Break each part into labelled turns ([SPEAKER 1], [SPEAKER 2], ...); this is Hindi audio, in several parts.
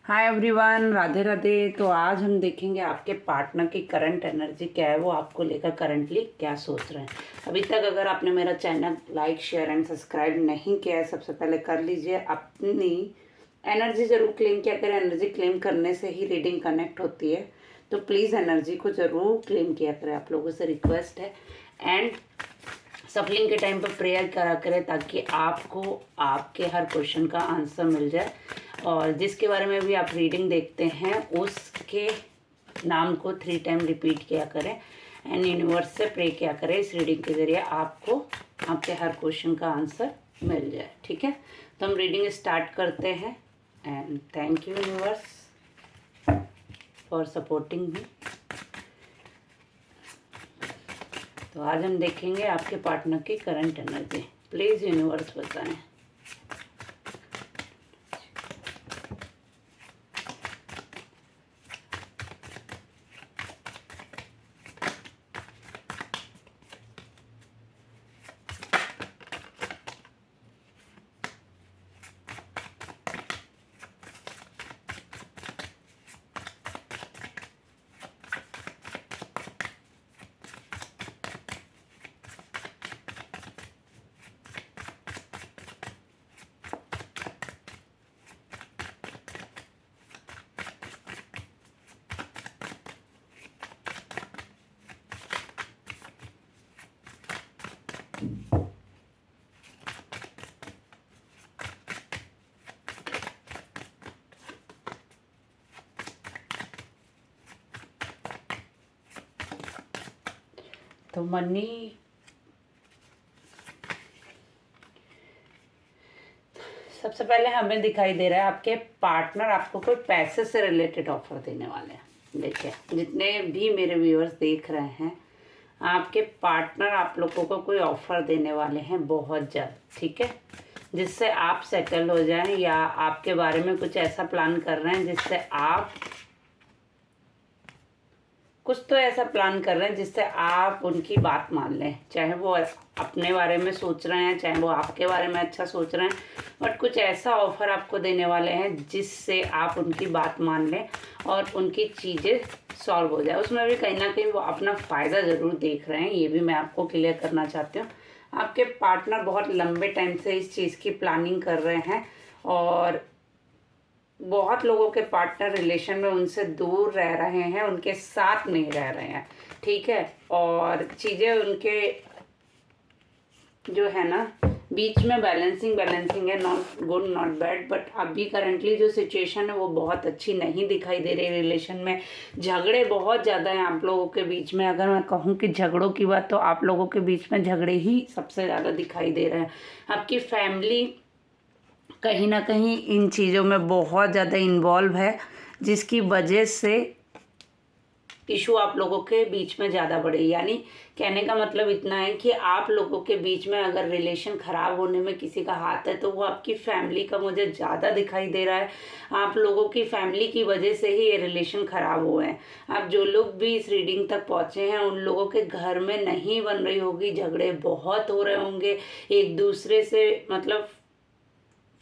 [SPEAKER 1] Hi everyone, Radhe Radhe. तो आज हम देखेंगे आपके पार्टनर की करंट एनर्जी क्या है, वो आपको लेकर करंटली क्या सोच रहे हैं। अभी तक अगर आपने मेरा channel like share and subscribe नहीं किया है, सबसे पहले कर लीजिए। अपनी एनर्जी ज़रूर क्लेम किया करें, एनर्जी क्लेम करने से ही रीडिंग कनेक्ट होती है। तो प्लीज़ एनर्जी को ज़रूर क्लेम किया करें, आप लोगों से रिक्वेस्ट है। एंड सफलिंग के टाइम पर प्रेयर करा करें ताकि आपको आपके हर क्वेश्चन का आंसर मिल जाए। और जिसके बारे में भी आप रीडिंग देखते हैं उसके नाम को 3 टाइम रिपीट किया करें एंड यूनिवर्स से प्रे किया करें। इस रीडिंग के ज़रिए आपको आपके हर क्वेश्चन का आंसर मिल जाए। ठीक है, तो हम रीडिंग स्टार्ट करते हैं। And thank you universe for supporting me. तो आज हम देखेंगे आपके पार्टनर की करंट एनर्जी। प्लीज़ यूनिवर्स बताएं। तो मनी सबसे पहले हमें दिखाई दे रहा है आपके पार्टनर आपको कोई पैसे से रिलेटेड ऑफर देने वाले हैं। देखिए, जितने भी मेरे व्यूअर्स देख रहे हैं, आपके पार्टनर आप लोगों को कोई ऑफर देने वाले हैं बहुत जल्द। ठीक है, जिससे आप सेटल हो जाएं या आपके बारे में कुछ ऐसा प्लान कर रहे हैं जिससे आप कुछ तो ऐसा प्लान कर रहे हैं जिससे आप उनकी बात मान लें। चाहे वो अपने बारे में सोच रहे हैं, चाहे वो आपके बारे में अच्छा सोच रहे हैं, बट कुछ ऐसा ऑफर आपको देने वाले हैं जिससे आप उनकी बात मान लें और उनकी चीज़ें सॉल्व हो जाए। उसमें भी कहीं ना कहीं वो अपना फ़ायदा ज़रूर देख रहे हैं, ये भी मैं आपको क्लियर करना चाहती हूँ। आपके पार्टनर बहुत लंबे टाइम से इस चीज़ की प्लानिंग कर रहे हैं और बहुत लोगों के पार्टनर रिलेशन में उनसे दूर रह रहे हैं, उनके साथ नहीं रह रहे हैं। ठीक है, और चीज़ें उनके जो है ना बीच में बैलेंसिंग है। Not good not bad, but अभी करंटली जो सिचुएशन है वो बहुत अच्छी नहीं दिखाई दे रही। रिलेशन में झगड़े बहुत ज़्यादा हैं आप लोगों के बीच में। अगर मैं कहूँ कि झगड़ों की बात, तो आप लोगों के बीच में झगड़े ही सबसे ज़्यादा दिखाई दे रहे हैं। आपकी फैमिली कहीं ना कहीं इन चीज़ों में बहुत ज़्यादा इन्वॉल्व है, जिसकी वजह से इशू आप लोगों के बीच में ज़्यादा बढ़े। यानी कहने का मतलब इतना है कि आप लोगों के बीच में अगर रिलेशन ख़राब होने में किसी का हाथ है तो वो आपकी फैमिली का मुझे ज़्यादा दिखाई दे रहा है। आप लोगों की फैमिली की वजह से ही ये रिलेशन ख़राब हुए हैं। आप जो लोग भी इस रीडिंग तक पहुँचे हैं उन लोगों के घर में नहीं बन रही होगी, झगड़े बहुत हो रहे होंगे एक दूसरे से। मतलब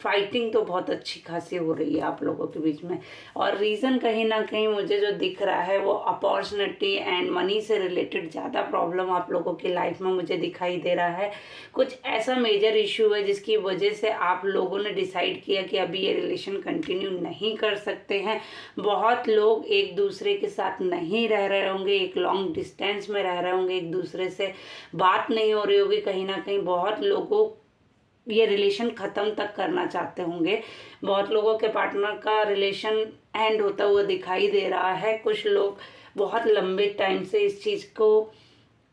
[SPEAKER 1] फाइटिंग तो बहुत अच्छी खासी हो रही है आप लोगों के बीच में। और रीज़न कहीं ना कहीं मुझे जो दिख रहा है वो अपॉर्चुनिटी एंड मनी से रिलेटेड ज़्यादा प्रॉब्लम आप लोगों की लाइफ में मुझे दिखाई दे रहा है। कुछ ऐसा मेजर इशू है जिसकी वजह से आप लोगों ने डिसाइड किया कि अभी ये रिलेशन कंटिन्यू नहीं कर सकते हैं। बहुत लोग एक दूसरे के साथ नहीं रह रहे होंगे, एक लॉन्ग डिस्टेंस में रह रहे होंगे, एक दूसरे से बात नहीं हो रही होगी। कहीं ना कहीं बहुत लोगों ये रिलेशन ख़त्म तक करना चाहते होंगे। बहुत लोगों के पार्टनर का रिलेशन एंड होता हुआ दिखाई दे रहा है। कुछ लोग बहुत लंबे टाइम से इस चीज़ को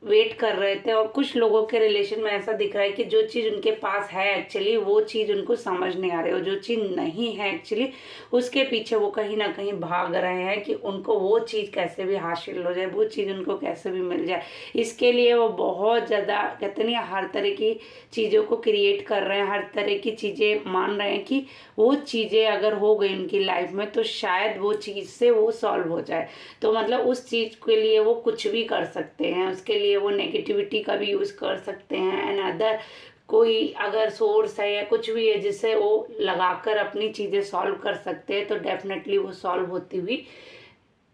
[SPEAKER 1] वेट कर रहे थे और कुछ लोगों के रिलेशन में ऐसा दिख रहा है कि जो चीज़ उनके पास है एक्चुअली वो चीज़ उनको समझ नहीं आ रही, और जो चीज़ नहीं है एक्चुअली उसके पीछे वो कहीं ना कहीं भाग रहे हैं कि उनको वो चीज़ कैसे भी हासिल हो जाए, वो चीज़ उनको कैसे भी मिल जाए। इसके लिए वो बहुत ज़्यादा कहते नहीं हर तरह की चीज़ों को क्रिएट कर रहे हैं, हर तरह की चीज़ें मान रहे हैं कि वो चीज़ें अगर हो गई उनकी लाइफ में तो शायद वो चीज़ से वो सॉल्व हो जाए। तो मतलब उस चीज़ के लिए वो कुछ भी कर सकते हैं, उसके लिए वो नेगेटिविटी का भी यूज़ कर सकते हैं एंड अदर कोई अगर सोर्स है या कुछ भी है जिससे वो लगाकर अपनी चीज़ें सॉल्व कर सकते हैं, तो डेफिनेटली वो सॉल्व होती हुई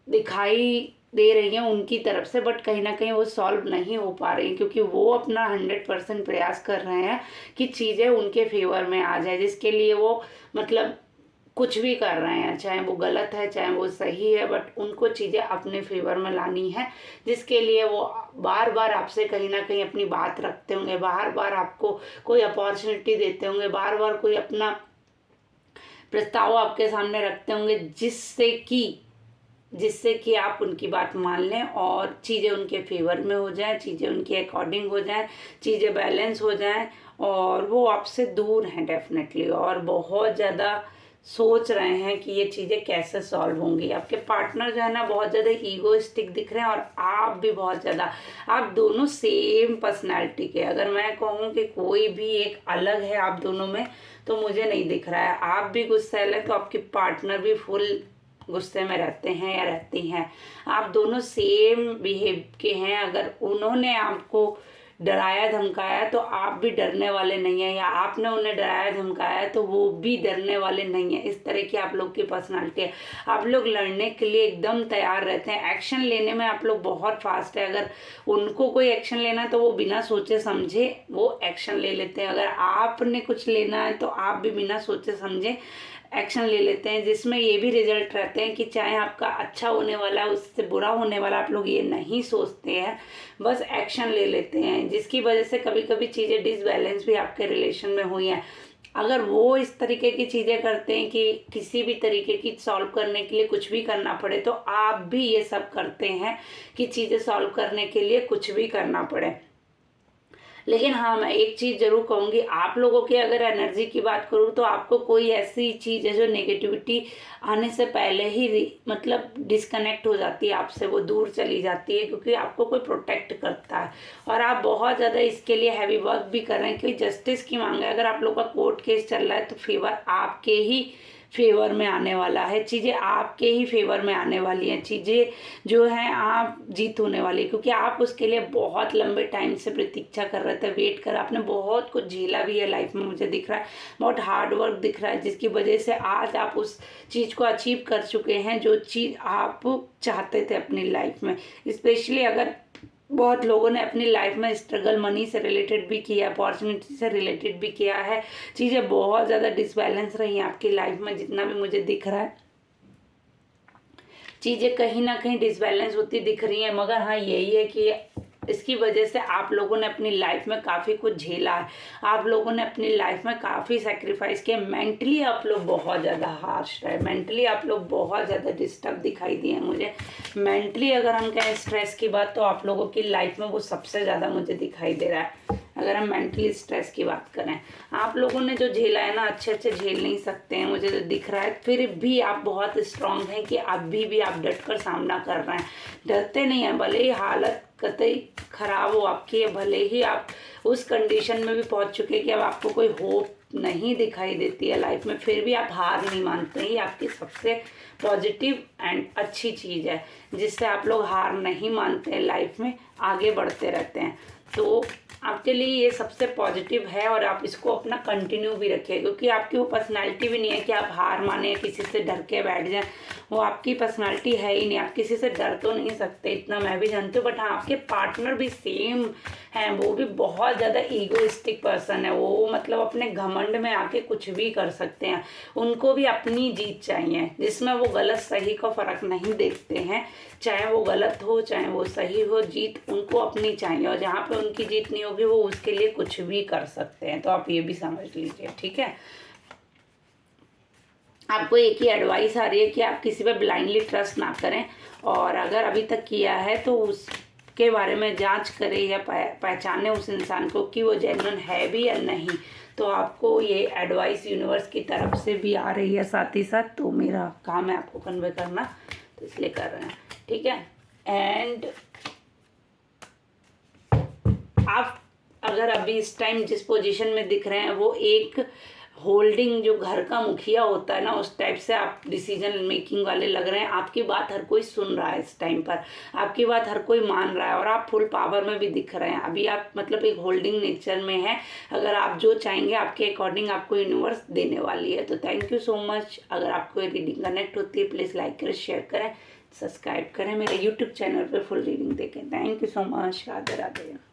[SPEAKER 1] दिखाई दे रही हैं उनकी तरफ से। बट कहीं ना कहीं वो सॉल्व नहीं हो पा रही, क्योंकि वो अपना 100% प्रयास कर रहे हैं कि चीज़ें उनके फेवर में आ जाए, जिसके लिए वो मतलब कुछ भी कर रहे हैं, चाहे वो गलत है चाहे वो सही है, बट उनको चीज़ें अपने फेवर में लानी है, जिसके लिए वो बार बार आपसे कहीं ना कहीं अपनी बात रखते होंगे, बार बार आपको कोई अपॉर्चुनिटी देते होंगे, बार बार कोई अपना प्रस्ताव आपके सामने रखते होंगे, जिससे कि आप उनकी बात मान लें और चीज़ें उनके फेवर में हो जाएं, चीज़ें उनके अकॉर्डिंग हो जाएं, चीज़ें बैलेंस हो जाएं, और वो आपसे दूर हैं डेफिनेटली, और बहुत ज़्यादा सोच रहे हैं कि ये चीज़ें कैसे सॉल्व होंगी। आपके पार्टनर जो है ना बहुत ज़्यादा ईगोइस्टिक दिख रहे हैं, और आप भी बहुत ज़्यादा, आप दोनों सेम पर्सनैलिटी के। अगर मैं कहूँ कि कोई भी एक अलग है आप दोनों में, तो मुझे नहीं दिख रहा है। आप भी गुस्सैल है तो आपके पार्टनर भी फुल गुस्से में रहते हैं या रहती हैं। आप दोनों सेम बिहेव के हैं। अगर उन्होंने आपको डराया धमकाया तो आप भी डरने वाले नहीं हैं, या आपने उन्हें डराया धमकाया तो वो भी डरने वाले नहीं हैं। इस तरह की आप लोग की पर्सनालिटी है। आप लोग लड़ने के लिए एकदम तैयार रहते हैं, एक्शन लेने में आप लोग बहुत फास्ट है। अगर उनको कोई एक्शन लेना है तो वो बिना सोचे समझे वो एक्शन ले लेते हैं। अगर आपने कुछ लेना है तो आप भी बिना सोचे समझे एक्शन ले लेते हैं, जिसमें ये भी रिजल्ट रहते हैं कि चाहे आपका अच्छा होने वाला है उससे बुरा होने वाला, आप लोग ये नहीं सोचते हैं, बस एक्शन ले लेते हैं, जिसकी वजह से कभी कभी चीज़ें डिसबैलेंस भी आपके रिलेशन में हुई हैं। अगर वो इस तरीके की चीज़ें करते हैं कि किसी भी तरीके की सॉल्व करने के लिए कुछ भी करना पड़े, तो आप भी ये सब करते हैं कि चीज़ें सॉल्व करने के लिए कुछ भी करना पड़े। लेकिन हाँ, मैं एक चीज़ ज़रूर कहूँगी, आप लोगों की अगर एनर्जी की बात करूँ तो आपको कोई ऐसी चीज़ है जो नेगेटिविटी आने से पहले ही मतलब डिस्कनेक्ट हो जाती है आपसे, वो दूर चली जाती है, क्योंकि आपको कोई प्रोटेक्ट करता है। और आप बहुत ज़्यादा इसके लिए हैवी वर्क भी कर रहे हैं, क्योंकि जस्टिस की मांग है। अगर आप लोग का कोर्ट केस चल रहा है तो फेवर आपके ही फेवर में आने वाला है, चीज़ें आपके ही फेवर में आने वाली हैं, चीज़ें जो हैं आप जीत होने वाली है, क्योंकि आप उसके लिए बहुत लंबे टाइम से प्रतीक्षा कर रहे थे, वेट कर, आपने बहुत कुछ झेला भी है लाइफ में, मुझे दिख रहा है बहुत हार्ड वर्क दिख रहा है, जिसकी वजह से आज आप उस चीज़ को अचीव कर चुके हैं जो चीज़ आप चाहते थे अपनी लाइफ में। स्पेशली अगर बहुत लोगों ने अपनी लाइफ में स्ट्रगल मनी से रिलेटेड भी किया, अपॉर्चुनिटी से रिलेटेड भी किया है, चीज़ें बहुत ज़्यादा डिसबैलेंस रही हैं आपकी लाइफ में, जितना भी मुझे दिख रहा है चीज़ें कहीं ना कहीं डिसबैलेंस होती दिख रही हैं। मगर हाँ, यही है कि इसकी वजह से आप लोगों ने अपनी लाइफ में काफ़ी कुछ झेला है, आप लोगों ने अपनी लाइफ में काफ़ी सेक्रीफाइस किया, मेंटली आप लोग बहुत ज़्यादा हार्श रहे, मेंटली आप लोग बहुत ज़्यादा डिस्टर्ब दिखाई दिए मुझे। मेंटली अगर हम कहें स्ट्रेस की बात, तो आप लोगों की लाइफ में वो सबसे ज़्यादा मुझे दिखाई दे रहा है। अगर हम मेंटली स्ट्रेस की बात करें, आप लोगों ने जो झेला है ना, अच्छे अच्छे झेल नहीं सकते हैं, मुझे तो दिख रहा है। फिर भी आप बहुत स्ट्रांग हैं कि अभी भी आप डट कर सामना कर रहे हैं, डरते नहीं हैं, भले ही हालत कतई खराब हो आपकी, भले ही आप उस कंडीशन में भी पहुंच चुके हैं कि अब आपको कोई होप नहीं दिखाई देती है लाइफ में, फिर भी आप हार नहीं मानते। ये आपकी सबसे पॉजिटिव एंड अच्छी चीज़ है, जिससे आप लोग हार नहीं मानते हैं, लाइफ में आगे बढ़ते रहते हैं। तो आपके लिए ये सबसे पॉजिटिव है, और आप इसको अपना कंटिन्यू भी रखिए, क्योंकि आपकी वो पर्सनालिटी भी नहीं है कि आप हार माने, किसी से डर के बैठ जाएं, वो आपकी पर्सनालिटी है ही नहीं। आप किसी से डर तो नहीं सकते, इतना मैं भी जानती हूँ। बट हाँ, आपके पार्टनर भी सेम हैं, वो भी बहुत ज़्यादा ईगोइस्टिक पर्सन है, वो मतलब अपने घमंड में आके कुछ भी कर सकते हैं, उनको भी अपनी जीत चाहिए, जिसमें वो गलत सही का फ़र्क नहीं देखते हैं, चाहे वो गलत हो चाहे वो सही हो, जीत उनको अपनी चाहिए, और जहाँ पे उनकी जीत नहीं होगी वो उसके लिए कुछ भी कर सकते हैं। तो आप ये भी समझ लीजिए, ठीक है। आपको एक ही एडवाइस आ रही है कि आप किसी पे ब्लाइंडली ट्रस्ट ना करें, और अगर अभी तक किया है तो उसके बारे में जांच करें या पहचाने उस इंसान को कि वो जेन्युइन है भी या नहीं। तो आपको ये एडवाइस यूनिवर्स की तरफ से भी आ रही है साथ ही साथ, तो मेरा काम है आपको कन्वे करना, तो इसलिए कर रहे हैं, ठीक है। एंड आप अगर अभी इस टाइम जिस पोजीशन में दिख रहे हैं वो एक होल्डिंग जो घर का मुखिया होता है ना, उस टाइप से आप डिसीजन मेकिंग वाले लग रहे हैं। आपकी बात हर कोई सुन रहा है इस टाइम पर, आपकी बात हर कोई मान रहा है और आप फुल पावर में भी दिख रहे हैं। अभी आप मतलब एक होल्डिंग नेचर में है। अगर आप जो चाहेंगे आपके अकॉर्डिंग आपको यूनिवर्स देने वाली है। तो थैंक यू सो मच। अगर आपको ये रीडिंग कनेक्ट होती है प्लीज़ लाइक करें, शेयर करें, सब्सक्राइब करें मेरे यूट्यूब चैनल पर फुल रीडिंग देखें। Thank you so much. Radhe Radhe.